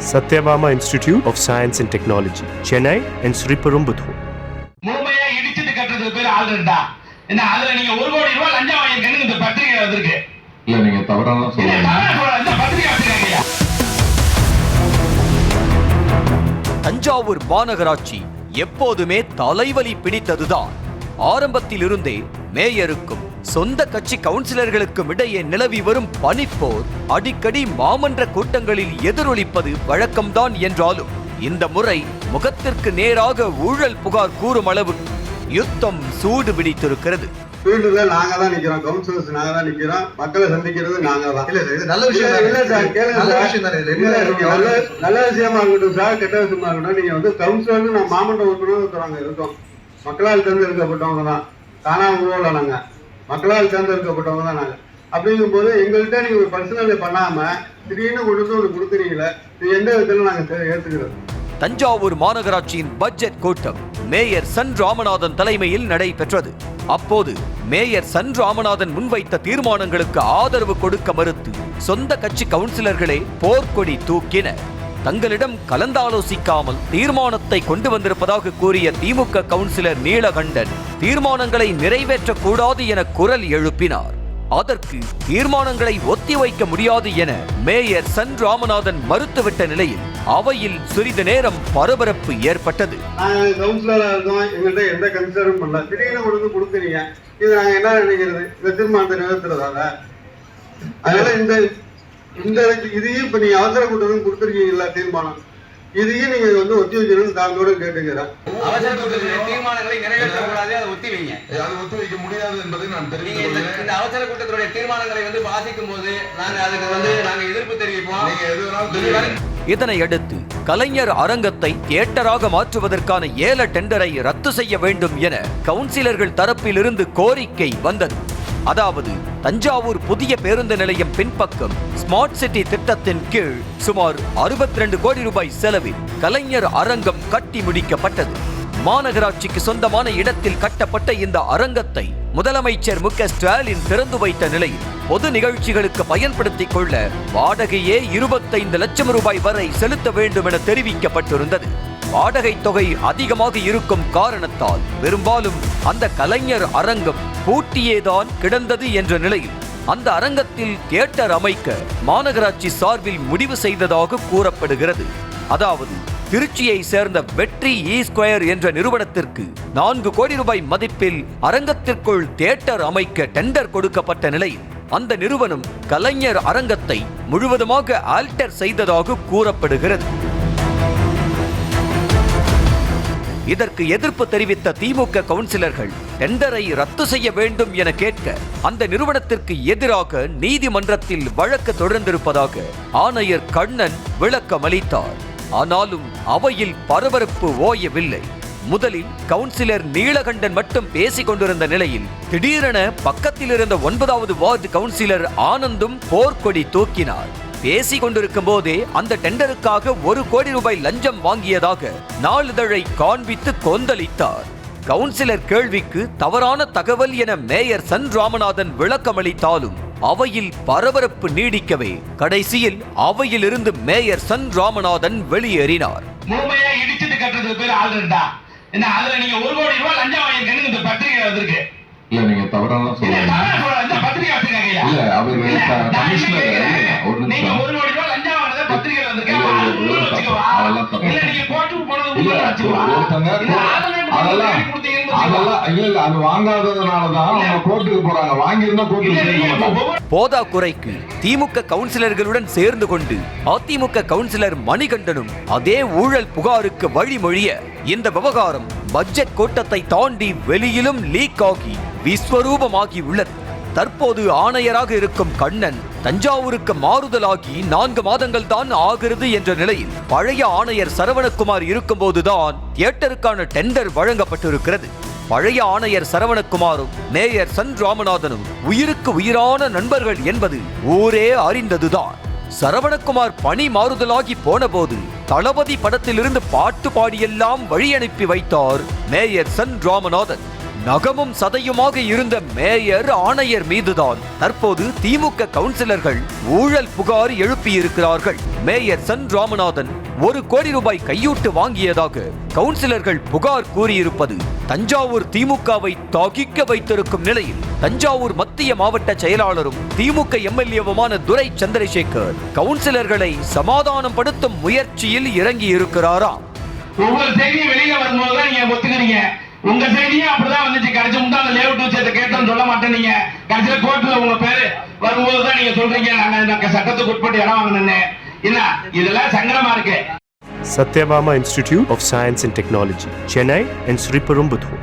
Satyabama Institute of Science and Technology, Chennai and Sriperumbudur. முழுமையா இடிச்சிட்டு கட்டுறது பேர் ஆல்ரெண்டா என்ன அதுல நீங்க 1 கோடி ரூபாய் லஞ்சம் வாங்கிருக்கீங்க இந்த பத்திரிகை வந்திருக்கு. இல்ல நீங்க தவறான சொல்றீங்க. இந்த பத்திரிகை வச்சிருக்கீங்க. தஞ்சாவூர் மாநகராட்சி எப்போதுமே தலைவலி பிடித்ததுதான். ஆரம்பத்தில் இருந்தே மேயருக்கும் சொந்த கட்சி கவுன்சிலர்களுக்கும் இடையே நிலவி வரும் பனிப்போர் அடிக்கடி மாமன்ற கூட்டங்களில் எதிரொலிப்பது வழக்கம்தான் என்றாலும் இந்த முறை முகத்திற்கு நேராக ஊழல் புகார் கூறும் அளவு யுத்தம் சூடு பிடித்திருக்கிறது. ஃபீல்டுல நாங்க தான் நிக்கிறோம், கவுன்சிலர்ஸ் நாங்க தான் நிக்கிறோம், மக்களை சந்திக்கிறது நாங்க தான். இல்ல இது நல்ல விஷயம் இல்ல சார், கேளுங்க. நல்ல விஷயம் தானே. நல்ல விஷயமா இருக்கட்டும் சார், கெட்ட விஷயமா இருக்கட்டும். நீங்க வந்து கவுன்சிலர்னு நான் மாமன்ற உறுப்பினராக இருக்கோம், மக்களால் தேர்ந்தெடுக்கப்பட்டவங்க தான், தானா உருவல நாங்க மக்களால் தேர்ந்தெடுக்கப்பட்டவங்க தான் நாங்க. அப்படிங்கும் போது எங்கள்கிட்ட நீங்க ஒரு பர்சனல் பண்ணாம திடீர்னு கொண்டு வந்து ஒன்று கொடுக்குறீங்களே, இது எந்த விதத்துல நாங்க ஏற்றுக்கிறோம். தஞ்சாவூர் மாநகராட்சியின் பட்ஜெட் கூட்டம் மேயர் சன் ராமநாதன் தலைமையில் நடைபெற்றது. அப்போது மேயர் சன் ராமநாதன் முன்வைத்த தீர்மானங்களுக்கு ஆதரவு கொடுக்க மறுத்து சொந்த கட்சி கவுன்சிலர்களே போர்க்கொடி தூக்கினர். தங்களிடம் கலந்தாலோசிக்காமல் தீர்மானத்தை கொண்டு வந்திருப்பதாக கூறிய திமுக கவுன்சிலர் நீலகண்டன் தீர்மானங்களை நிறைவேற்றக்கூடாது என குரல் எழுப்பினார். அதற்கு தீர்மானங்களை ஒத்திவைக்க முடியாது என மேயர் சன் ராமநாதன் மறுத்துவிட்ட நிலையில் அவையில் சிறிது நேரம் பரபரப்பு ஏற்பட்டது. கவுன்சிலரா இருக்கோம், எங்கள்கிட்ட எந்த கன்சிடரும் பண்ணல, திடீர்னு கொண்டு கொடுக்குறீங்க, இது நாங்க என்ன நினைக்கிறது, இந்த தீர்மானத்தை நிறைவேற்றுறதால. அதனால இந்த இதையும் இப்ப நீங்க அவசர கூட்டத்துக்கு கொடுத்துருக்கீங்களா தீர்மானம், இதையும் நீங்க வந்து ஒத்தி வைக்கணும்னு தாங்களோட கேட்டுக்கிறேன். அவசர கூட்டத்தில் தீர்மானங்களை நிறைவேற்றக்கூடாது, அதை ஒத்தி வைங்க. அது ஒத்தி வைக்க முடியாது என்பதை நான் தெரிவிக்கிறேன். இந்த அவசர கூட்டத்தினுடைய தீர்மானங்களை வந்து வாசிக்கும் போது நாங்க எதிர்ப்பு தெரிவிப்போம். நீங்க எது வேணாலும். இதனை அடுத்து கலைஞர் அரங்கத்தை தியேட்டராக மாற்றுவதற்கான ஏல டெண்டரை ரத்து செய்ய வேண்டும் என கவுன்சிலர்கள் தரப்பிலிருந்து கோரிக்கை வந்தது. அதாவது தஞ்சாவூர் புதிய பேருந்து நிலையம் பின்பக்கம் ஸ்மார்ட் சிட்டி திட்டத்தின் கீழ் சுமார் 62 கோடி ரூபாய் செலவில் கலைஞர் அரங்கம் கட்டி முடிக்கப்பட்டது. மாநகராட்சிக்கு சொந்தமான இடத்தில் கட்டப்பட்ட இந்த அரங்கத்தை முதலமைச்சர் மு.க. ஸ்டாலின் திறந்து வைத்த நிலையில் பொது நிகழ்ச்சிகளுக்கு பயன்படுத்திக் கொள்ள வாடகையே 25 லட்சம் ரூபாய் வரை செலுத்த வேண்டும் என தெரிவிக்கப்பட்டிருந்தது. வாடகை தொகை அதிகமாக இருக்கும் காரணத்தால் பெரும்பாலும் அந்த கலைஞர் அரங்கம் பூட்டியேதான் கிடந்தது என்ற நிலையில் அந்த அரங்கத்தில் தியேட்டர் அமைக்க மாநகராட்சி சார்பில் முடிவு செய்ததாக கூறப்படுகிறது. அதாவது திருச்சியை சேர்ந்த வெற்றி ஸ்கொயர் என்ற நிறுவனத்திற்கு 4 கோடி ரூபாய் மதிப்பில் அரங்கத்திற்குள் தியேட்டர் அமைக்க டெண்டர் கொடுக்கப்பட்ட நிலையில் அந்த நிறுவனம் கலைஞர் அரங்கத்தை முழுவதுமாக ஆல்டர் செய்ததாக கூறப்படுகிறது. இதற்கு எதிர்ப்பு தெரிவித்த திமுக கவுன்சிலர்கள் டெண்டரை ரத்து செய்ய வேண்டும் என கேட்க அந்த நிறுவனத்திற்கு எதிராக நீதிமன்றத்தில் வழக்கு தொடர்ந்திருப்பதாக ஆணையர் கண்ணன் விளக்கம் அளித்தார். ஆனாலும் அவையில் பரபரப்பு ஓயவில்லை. முதலில் கவுன்சிலர் நீலகண்டன் மட்டும் பேசிக் கொண்டிருந்த நிலையில் திடீரென பக்கத்தில் இருந்த 9வது வார்டு கவுன்சிலர் ஆனந்தும் போர்க்கொடி தூக்கினார். பேசிக் கொண்டிருக்கும் போதே அந்த டெண்டருக்காக 1 கோடி ரூபாய் லஞ்சம் வாங்கியதாக நாளிதழை காண்பித்து கொந்தளித்தார். கவுன்சிலர் கேள்விக்கு தவறான தகவல் என மேயர் சன் ராமநாதன் விளக்கமளித்தாலும் அவையில் பரபரப்பு நீடிக்கவே கடைசியில் அவையில் இருந்து மேயர் சன் ராமநாதன் வெளியேறினார். முழுமையா இடிச்சிட்டு கட்டுறது பேர் ஆல்ரெண்டா என்ன அதுல நீங்க 1 கோடி ரூபாய் லஞ்சம் வாங்கிருக்கீங்க இந்த பத்திரிகை வந்திருக்கு. இல்ல நீங்க தவறான சொல்றீங்க. இந்த பத்திரிகை வச்சிருக்கீங்க. இல்ல அவர் கமிஷனர் நீங்க 1 கோடி ரூபாய் லஞ்சம் வாங்குறத பத்திரிகை வந்திருக்கு. அதெல்லாம் தப்பு. இல்ல நீங்க கோர்ட்டுக்கு போனது இல்ல அதெல்லாம் இல்ல அது வாங்காததுனாலதான் அவங்க கோர்ட்டுக்கு போறாங்க. வாங்கியிருந்தா கோர்ட்டுக்கு போக மாட்டாங்க. போதா குறைக்கு திமுக கவுன்சிலர்களுடன் சேர்ந்து கொண்டு அதிமுக கவுன்சிலர் மணிகண்டனும் அதே ஊழல் புகாருக்கு வழிமொழிய இந்த விவகாரம் பட்ஜெட் கூட்டத்தை தாண்டி வெளியிலும் லீக் ஆகி விஸ்வரூபமாகி உள்ளது. தற்போது ஆணையராக இருக்கும் கண்ணன் தஞ்சாவூருக்கு மாறுதலாகி 4 மாதங்கள் தான் ஆகிறது என்ற நிலையில் பழைய ஆணையர் சரவணகுமார் இருக்கும்போதுதான் தியேட்டருக்கான டெண்டர் வழங்கப்பட்டிருக்கிறது. பழைய ஆணையர் சரவணகுமாரும் மேயர் சன் ராமநாதனும் உயிருக்கு உயிரான நண்பர்கள் என்பது ஊரே அறிந்ததுதான். சரவணகுமார் பணி மாறுதலாகி போன போது தளபதி படத்திலிருந்து பாட்டு பாடியெல்லாம் வழி அனுப்பி வைத்தார் மேயர் சன் ராமநாதன். நகமும் சதையுமாக இருந்த மேயர் ஆணையர் மீதுதான் தற்போது திமுக கவுன்சிலர்கள் ஊழல் புகார் எழுப்பியிருக்கிறார்கள். மேயர் சன் ராமநாதன் 1 கோடி ரூபாய் கையூட்டு வாங்கியதாக கவுன்சிலர்கள் புகார் கூறியிருப்பது தஞ்சாவூர் திமுகவை தாகிக்க வைத்திருக்கும் நிலையில் தஞ்சாவூர் மத்திய மாவட்ட செயலாளரும் திமுக எம்எல்ஏவுமான துரை சந்திரசேகர் கவுன்சிலர்களை சமாதானம் படுத்தும் முயற்சியில் இறங்கி இருக்கிறாராம். ஒவ்வொரு செய்தியும் வெளியில வரும்போதுதான் நீங்க ஒத்துக்கிறீங்க. உங்க செய்தியும் அப்படிதான் வந்துச்சு. கடைசி முட்டா அந்த லேஅவுட் விஷயத்தை கேட்டோம்னு சொல்ல மாட்டேன். நீங்க கடைசியில கோர்ட்ல உங்க பேரு வரும்போதுதான் நீங்க சொல்றீங்க நாங்க சட்டத்துக்கு உட்பட்டு இடம் வாங்கணும்னு. என்ன இதெல்லாம் சங்கடமா இருக்கு. Satyabama Institute of Science and Technology, Chennai and Sriperumbudur.